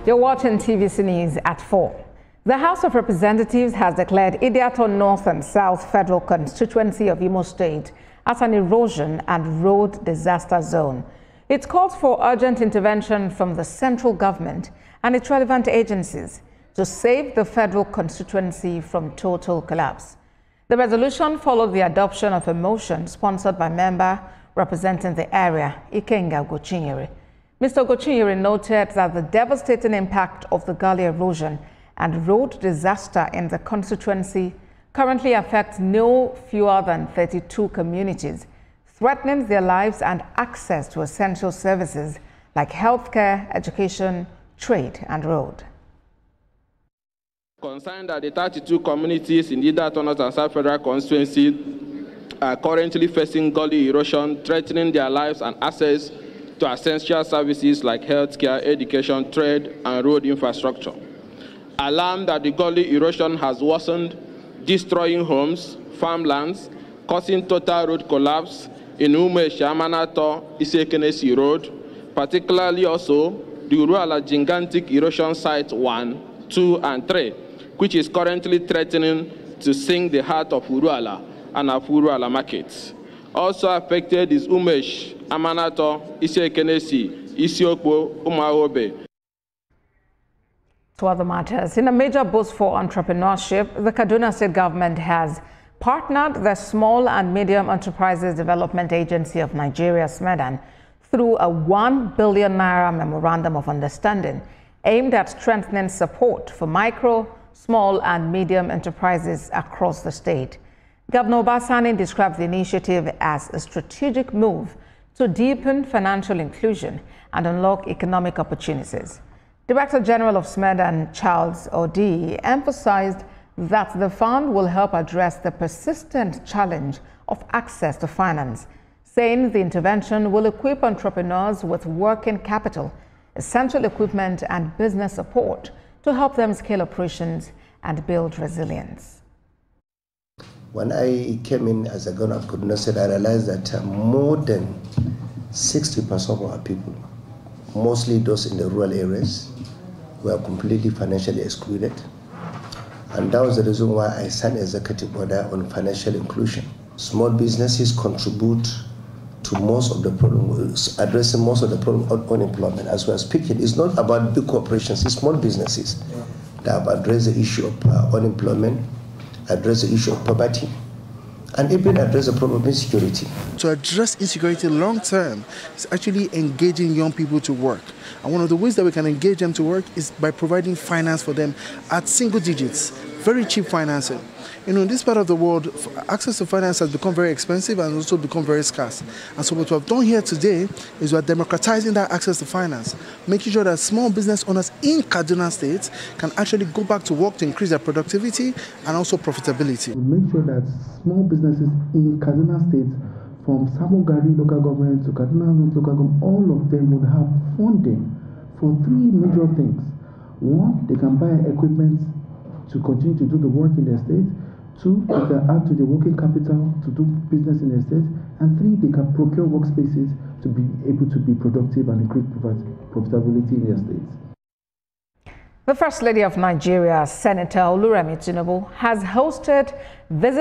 You're watching TVC News at 4. The House of Representatives has declared Idiato North and South Federal Constituency of Imo State as an erosion and road disaster zone. It calls for urgent intervention from the central government and its relevant agencies to save the federal constituency from total collapse. The resolution followed the adoption of a motion sponsored by member representing the area, Ikenga Gochinyere. Mr. Gochinyere noted that the devastating impact of the gully erosion and road disaster in the constituency currently affects no fewer than 32 communities, threatening their lives and access to essential services like healthcare, education, trade, and road. Concerned that the 32 communities in Idiato North and South Federal Constituency are currently facing gully erosion, threatening their lives and access to essential services like healthcare, education, trade, and road infrastructure. Alarmed that the gully erosion has worsened, destroying homes, farmlands, causing total road collapse in Ume-Shamanato-Isekenesi Road, particularly also the Uruala gigantic erosion site 1, 2, and 3, which is currently threatening to sink the heart of Uruala and of Uruala markets. Also affected is Umesh, Amanato, Isekenesi, Isiokpo, Umaobe. To other matters, in a major boost for entrepreneurship, the Kaduna State government has partnered the Small and Medium Enterprises Development Agency of Nigeria, SMEDAN, through a 1 billion naira memorandum of understanding aimed at strengthening support for micro, small, and medium enterprises across the state. Governor Obasani described the initiative as a strategic move to deepen financial inclusion and unlock economic opportunities. Director General of SMEDAN, Charles Odi, emphasized that the fund will help address the persistent challenge of access to finance, saying the intervention will equip entrepreneurs with working capital, essential equipment, and business support to help them scale operations and build resilience. When I came in as a governor of Kaduna State, I realized that more than 60% of our people, mostly those in the rural areas, were completely financially excluded. And that was the reason why I signed an executive order on financial inclusion. Small businesses contribute to most of the problem, addressing most of the problem of unemployment. As we are speaking, it's not about big corporations, it's small businesses that have addressed the issue of unemployment, address the issue of poverty, and even address the problem of insecurity. To address insecurity long term is actually engaging young people to work. And one of the ways that we can engage them to work is by providing finance for them at single digits, very cheap financing. You know, in this part of the world, access to finance has become very expensive and also become very scarce. And so what we have done here today is we are democratizing that access to finance, making sure that small business owners in Kaduna State can actually go back to work to increase their productivity and also profitability. We make sure that small businesses in Kaduna State, from Samogari local government to Kaduna North local government, all of them would have funding for 3 major things. 1, they can buy equipment to continue to do the work in their state. 2, they can add to the working capital to do business in their state. And 3, they can procure workspaces to be able to be productive and increase profitability in their states. The First Lady of Nigeria, Senator Oluremi Tinubu, has hosted visitors